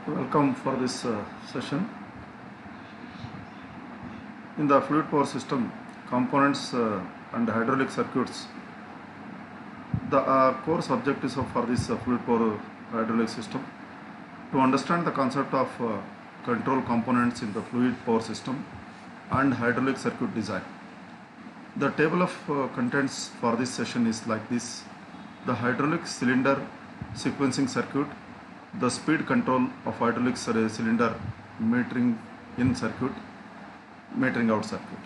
Welcome for this session. In the fluid power system, components and hydraulic circuits, the core objectives for this fluid power hydraulic system to understand the concept of control components in the fluid power system and hydraulic circuit design. The table of contents for this session is like this: the hydraulic cylinder sequencing circuit, the speed control of hydraulic cylinder metering in circuit, metering out circuit.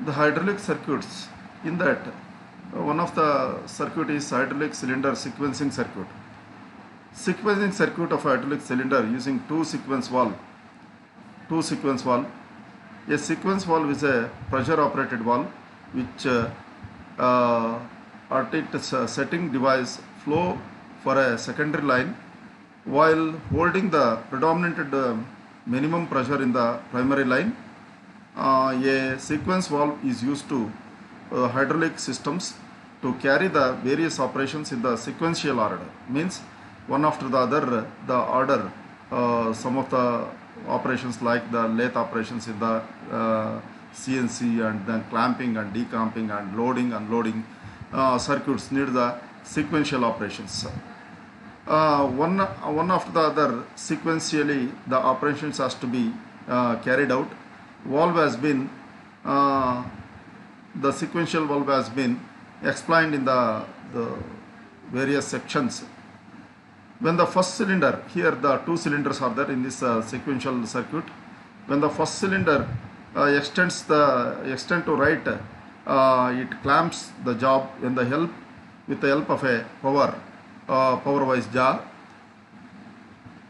The hydraulic circuits, in that one of the circuit is hydraulic cylinder sequencing circuit. Sequencing circuit of hydraulic cylinder using two sequence valve. A sequence valve is a pressure operated valve which at its setting device flow for a secondary line while holding the predominant minimum pressure in the primary line. A sequence valve is used to hydraulic systems to carry the various operations in the sequential order, means one after the other, the order, some of the operations like the lathe operations in the CNC and then clamping and declamping and loading, unloading circuits need the sequential operations. One after the other, sequentially the operations has to be carried out. Valve has been, the sequential valve has been explained in the various sections. When the first cylinder, here the two cylinders are there in this sequential circuit. When the first cylinder extends to right, it clamps the job with the help of a power wise jaw,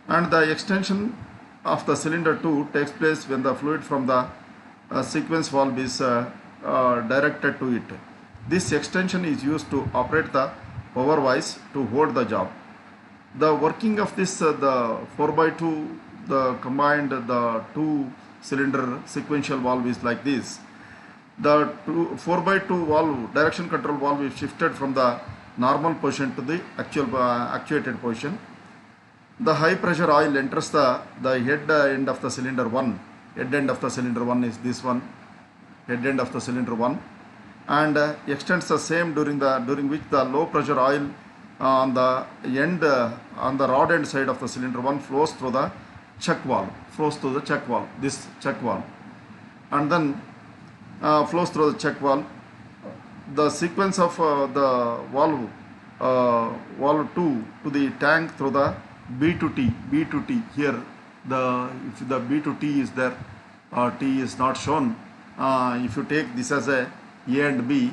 and the extension of the cylinder 2 takes place when the fluid from the sequence valve is directed to it. This extension is used to operate the power wise to hold the job. The working of this the 4x2, the combined the two cylinder sequential valve is like this. The 4x2 valve, direction control valve, is shifted from the normal position to the actuated position. The high pressure oil enters the head end of the cylinder 1. Head end of the cylinder 1 is this one, head end of the cylinder 1, and extends the same during which the low pressure oil on the end, on the rod end side of the cylinder 1 flows through the check valve, this check valve, and then flows through the check valve. The sequence of the valve 2 to the tank through the B to T. Here if the B to T is there, T is not shown. If you take this as a and B,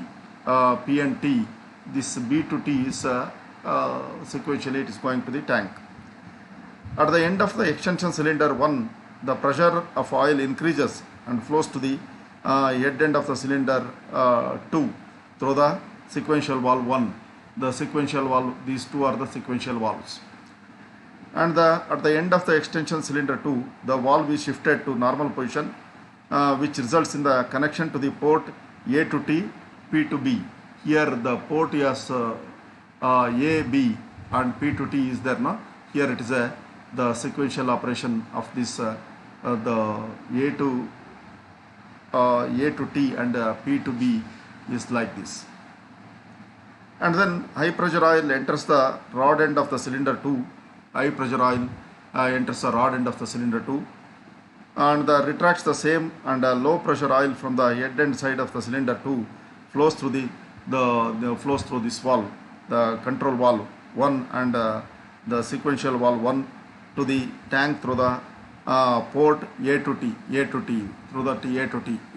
P and T, this B to T is sequentially it is going to the tank. At the end of the extension cylinder 1, the pressure of oil increases and flows to the head end of the cylinder 2 through the sequential valve 1. The sequential valve, these two are the sequential valves. And at the end of the extension cylinder 2, the valve is shifted to normal position, which results in the connection to the port A to T, P to B. Here the port is A, B, and P to T is there now. Here it is the sequential operation of this the A to T and P to B is like this. And then high pressure oil enters the rod end of the cylinder 2. High pressure oil enters the rod end of the cylinder 2 and retracts the same, and low pressure oil from the head end side of the cylinder 2 flows through flows through this valve, the control valve 1 and the sequential valve 1 to the tank through the port A to T through the A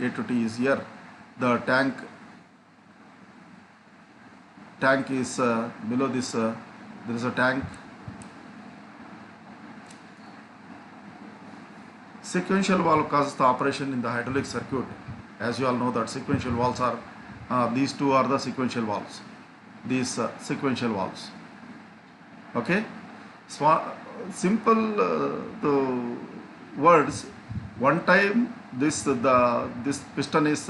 to T is here. The tank is below this, there is a tank. Sequential valve causes the operation in the hydraulic circuit. As you all know that sequential valves are, these two are the sequential valves. These sequential valves. Okay? Simple the words. One time this piston is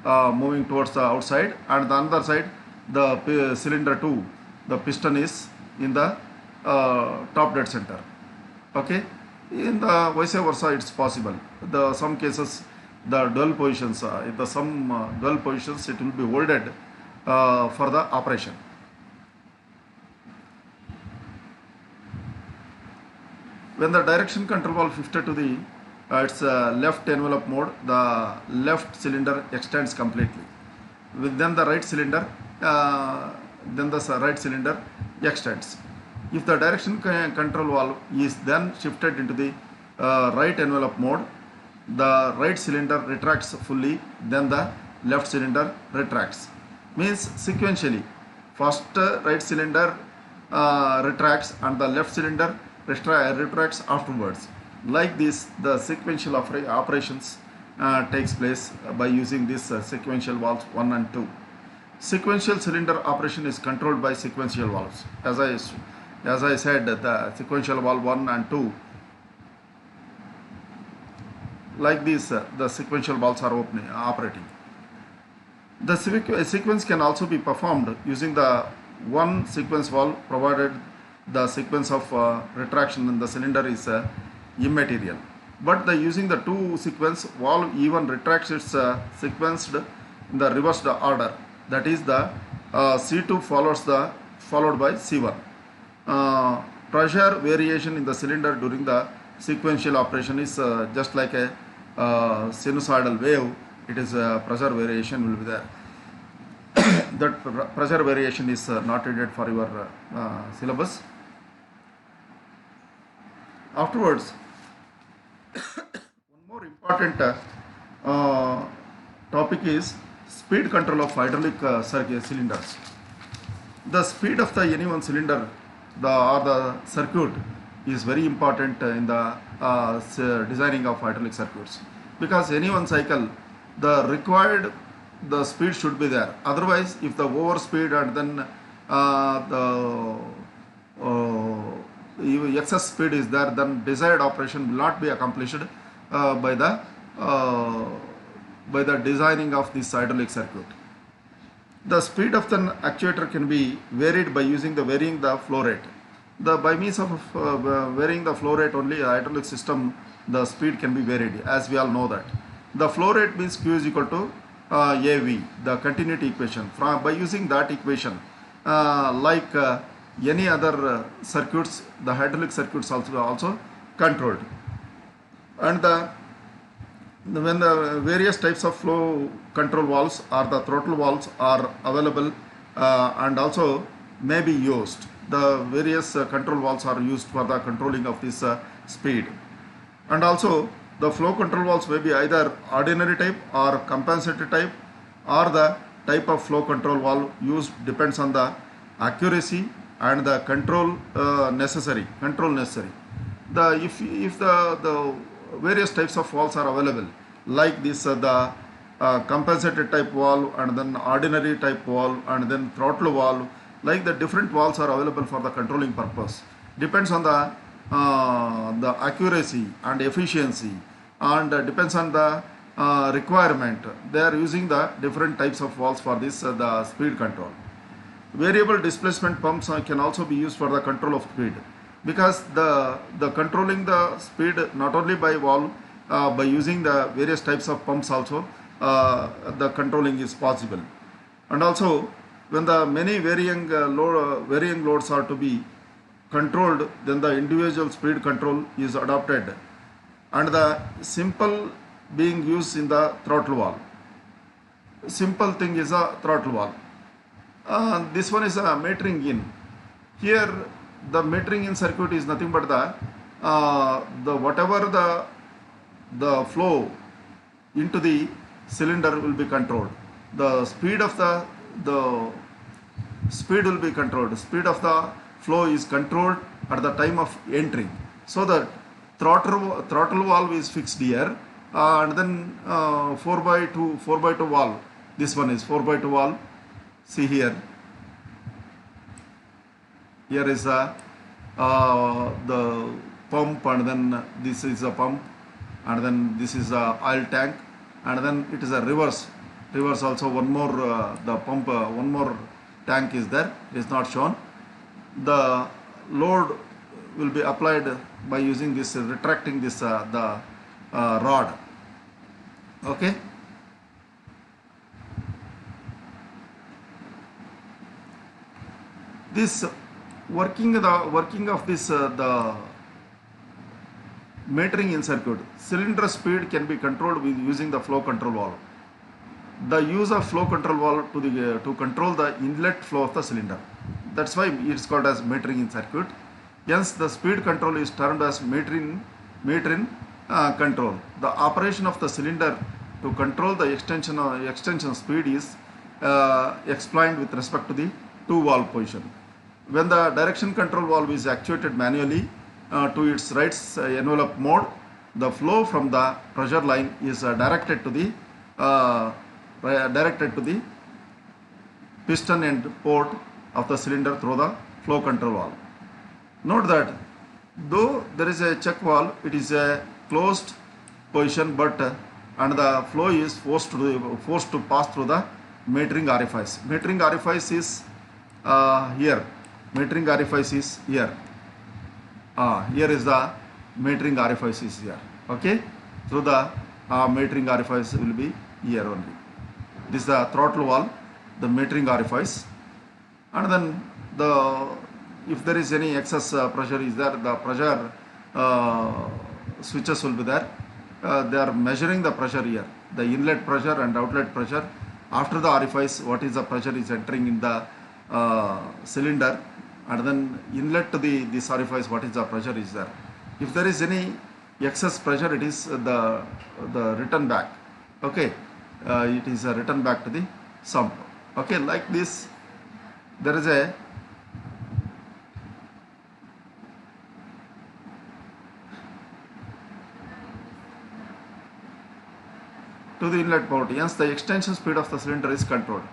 moving towards the outside, and the other side the cylinder 2, the piston is in the top dead center. Okay, in the vice versa it's possible. The some cases the dual positions, in the some dual positions it will be holded for the operation. When the direction control valve shifted to the its left envelope mode, the left cylinder extends completely. Then the right cylinder, right cylinder extends. If the direction control valve is then shifted into the right envelope mode, the right cylinder retracts fully, then the left cylinder retracts. Means sequentially, first right cylinder retracts and the left cylinder retracts afterwards. Like this, the sequential operations takes place by using this sequential valves 1 and 2. Sequential cylinder operation is controlled by sequential valves. As I said, the sequential valve 1 and 2, like this, the sequential valves are operating. The sequence can also be performed using the one sequence valve, provided the sequence of retraction in the cylinder is immaterial. But using the two sequence valve even retracts its sequenced in the reversed order. That is, the C2 followed by C1. Pressure variation in the cylinder during the sequential operation is just like a sinusoidal wave. It is pressure variation will be there. That pressure variation is not needed for your syllabus. Afterwards, one more important topic is speed control of hydraulic cylinders. The speed of the any one cylinder or the circuit is very important in the designing of hydraulic circuits, because any one cycle the required the speed should be there. Otherwise, if the overspeed and then the excess speed is there, then desired operation will not be accomplished by the designing of this hydraulic circuit. The speed of the actuator can be varied by varying the flow rate. By means of varying the flow rate only, hydraulic system, the speed can be varied, as we all know that. The flow rate means Q is equal to AV, the continuity equation. By using that equation, like any other circuits, the hydraulic circuits also controlled. And when the various types of flow control valves or the throttle valves are available and also may be used, the various control valves are used for the controlling of this speed. And also the flow control valves may be either ordinary type or compensatory type, or the type of flow control valve used depends on the accuracy and the control necessary. If the various types of valves are available, like this the compensated type valve and then ordinary type valve and then throttle valve, like the different valves are available for the controlling purpose, depends on the accuracy and efficiency, and depends on the requirement. They are using the different types of valves for this the speed control. Variable displacement pumps can also be used for the control of speed, because the controlling the speed not only by valve, by using the various types of pumps also the controlling is possible. And also when the many varying loads are to be controlled, then the individual speed control is adopted, and the simple being used in the throttle valve. Simple thing is a throttle valve. This one is a metering in. Here the metering in circuit is nothing but the whatever the flow into the cylinder will be controlled. The speed of the speed will be controlled. Speed of the flow is controlled at the time of entering. So the throttle valve is fixed here, and then 4x2 valve. This one is 4x2 valve. See here. Here is the pump, and then this is a pump, and then this is a oil tank, and then it is a reverse also one more the pump, one more tank is there, it is not shown. the load will be applied by using this retracting this the rod. Okay. This working of this the metering in circuit, cylinder speed can be controlled with using the flow control valve. The use of flow control valve to control the inlet flow of the cylinder. That's why it's called as metering in circuit. Hence, the speed control is termed as metering control. The operation of the cylinder to control the extension speed is explained with respect to the two valve position. When the direction control valve is actuated manually to its right envelope mode, the flow from the pressure line is directed to the piston end port of the cylinder through the flow control valve. Note that though there is a check valve, it is a closed position, but and the flow is forced to pass through the metering orifice. Metering orifice is here. Metering orifice is here. Here is the metering orifice is here. Okay, so the metering orifice will be here only. This is the throttle valve, the metering orifice, and then if there is any excess pressure is there, the pressure switches will be there. They are measuring the pressure here, the inlet pressure and outlet pressure. After the orifice, what is the pressure is entering in the cylinder, and then inlet to this orifice, what is the pressure is there. If there is any excess pressure, it is the return back. Okay, it is return back to the sump. Okay, like this, there is a to the inlet port. Hence, the extension speed of the cylinder is controlled.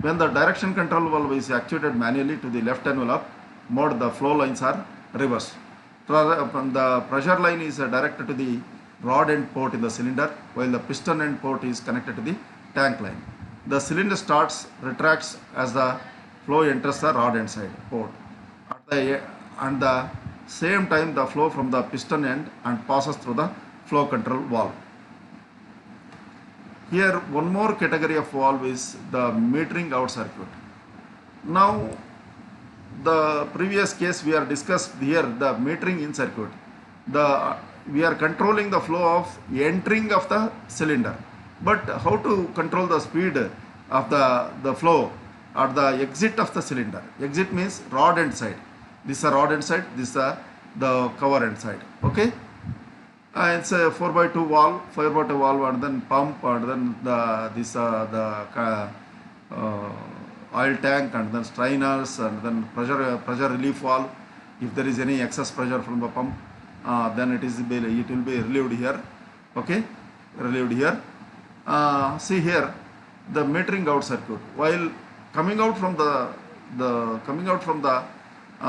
When the direction control valve is actuated manually to the left envelope mode, the flow lines are reversed. The pressure line is directed to the rod end port in the cylinder, while the piston end port is connected to the tank line. The cylinder retracts as the flow enters the rod end side port. At the same time, the flow from the piston end and passes through the flow control valve. Here, one more category of valve is the metering out circuit. Now, the previous case we are discussed here, the metering in circuit. We are controlling the flow of entering of the cylinder. But how to control the speed of the flow at the exit of the cylinder? Exit means rod end side. This is a rod end side, this is the cover end side. Okay? It's a 4x2 valve, 5x2 valve, and then pump, and then the oil tank, and then strainers, and then pressure relief valve. If there is any excess pressure from the pump, then it will be relieved here. Okay, relieved here. See here, the metering out circuit. While coming out from the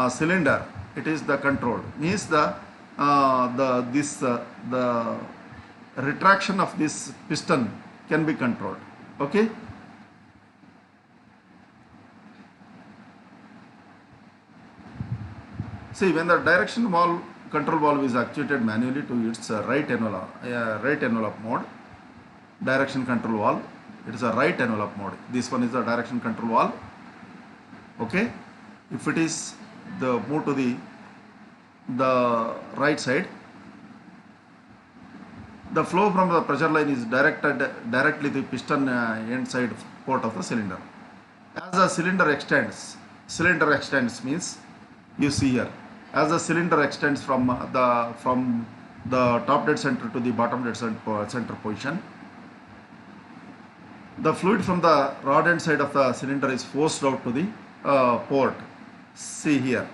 cylinder, it is the control. Means the retraction of this piston can be controlled. Okay. See, when the direction valve control valve is actuated manually to its right envelope mode, direction control valve, it is a right envelope mode. This one is the direction control valve. Okay. If it is the move to the right side, the flow from the pressure line is directed directly to the piston end side port of the cylinder. As the cylinder extends means, you see here, as the cylinder extends from the top dead center to the bottom dead center position, the fluid from the rod end side of the cylinder is forced out to the port. See here,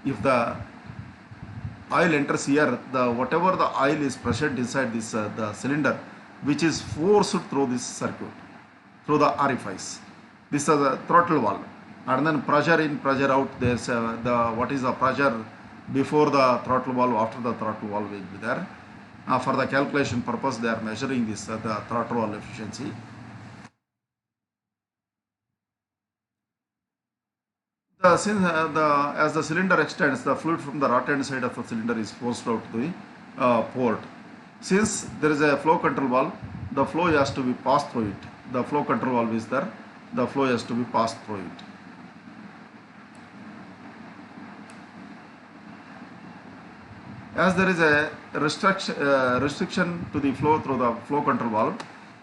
if the oil enters here, whatever the oil is present inside this the cylinder, which is forced through this circuit, through the orifice. This is the throttle valve, and then pressure in, pressure out. There's what is the pressure before the throttle valve, after the throttle valve will be there. For the calculation purpose, they are measuring this the throttle valve efficiency. As the cylinder extends, the fluid from the right hand side of the cylinder is forced out to the port. Since there is a flow control valve, the flow has to be passed through it. The flow control valve is there, the flow has to be passed through it. As there is a restriction to the flow through the flow control valve,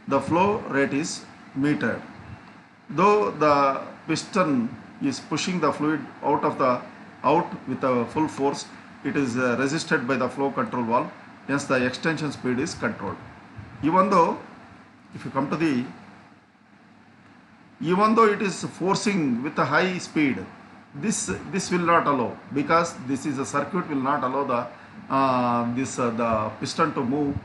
the flow rate is metered. Though the piston is pushing the fluid out with a full force, it is resisted by the flow control valve. Hence, the extension speed is controlled. Even though, if you come to the, even though it is forcing with a high speed, this will not allow, because this is a circuit will not allow the piston to move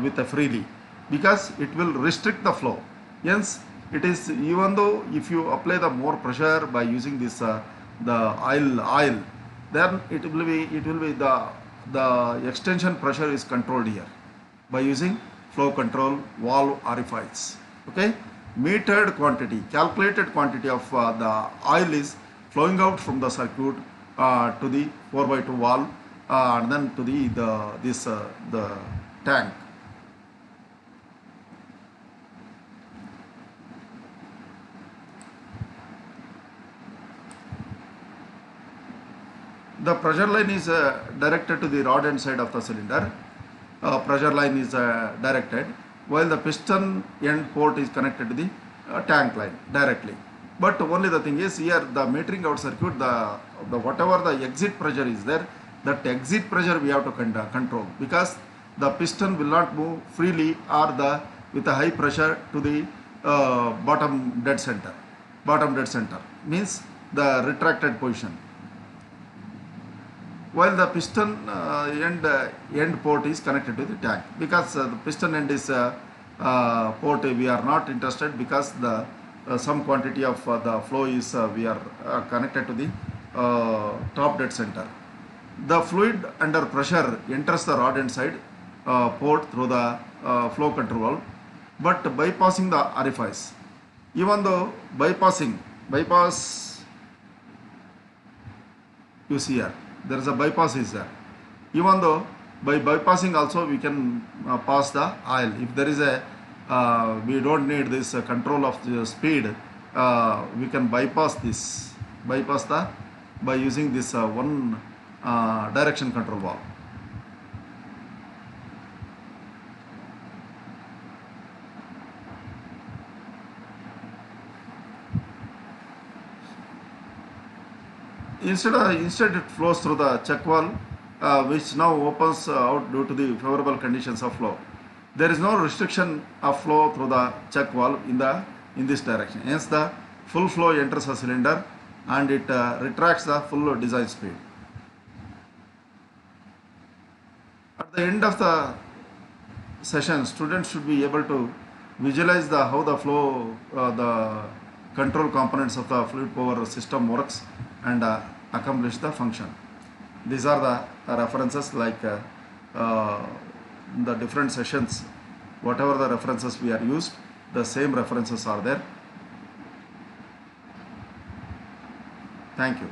with a freely, because it will restrict the flow. Hence, it is, even though if you apply the more pressure by using this the oil, then it will be the extension pressure is controlled here by using flow control valve orifice. Okay, metered quantity, calculated quantity of the oil is flowing out from the circuit to the 4x2 valve and then to the tank. The pressure line is directed to the rod end side of the cylinder. Pressure line is directed, while the piston end port is connected to the tank line directly. But only the thing is, here the metering out circuit, the whatever the exit pressure is there, that exit pressure we have to control, because the piston will not move freely or with a high pressure to the bottom dead center. Bottom dead center means the retracted position, while the piston end port is connected to the tank, because the piston end is port we are not interested, because the some quantity of the flow is we are connected to the top dead center. The fluid under pressure enters the rod end side port through the flow control valve, but bypassing the orifice. Even though bypass, you see here, there is a bypass is there. Even though by bypassing also we can pass the oil. If there is a we don't need this control of the speed, we can bypass by using this one direction control valve. Instead it flows through the check valve, which now opens out due to the favorable conditions of flow. There is no restriction of flow through the check valve in this direction. Hence, the full flow enters a cylinder and it retracts the full design speed. At the end of the session, students should be able to visualize how the flow, the control components of the fluid power system works and accomplish the function. These are the references, like the different sessions, whatever the references we are used, the same references are there. Thank you.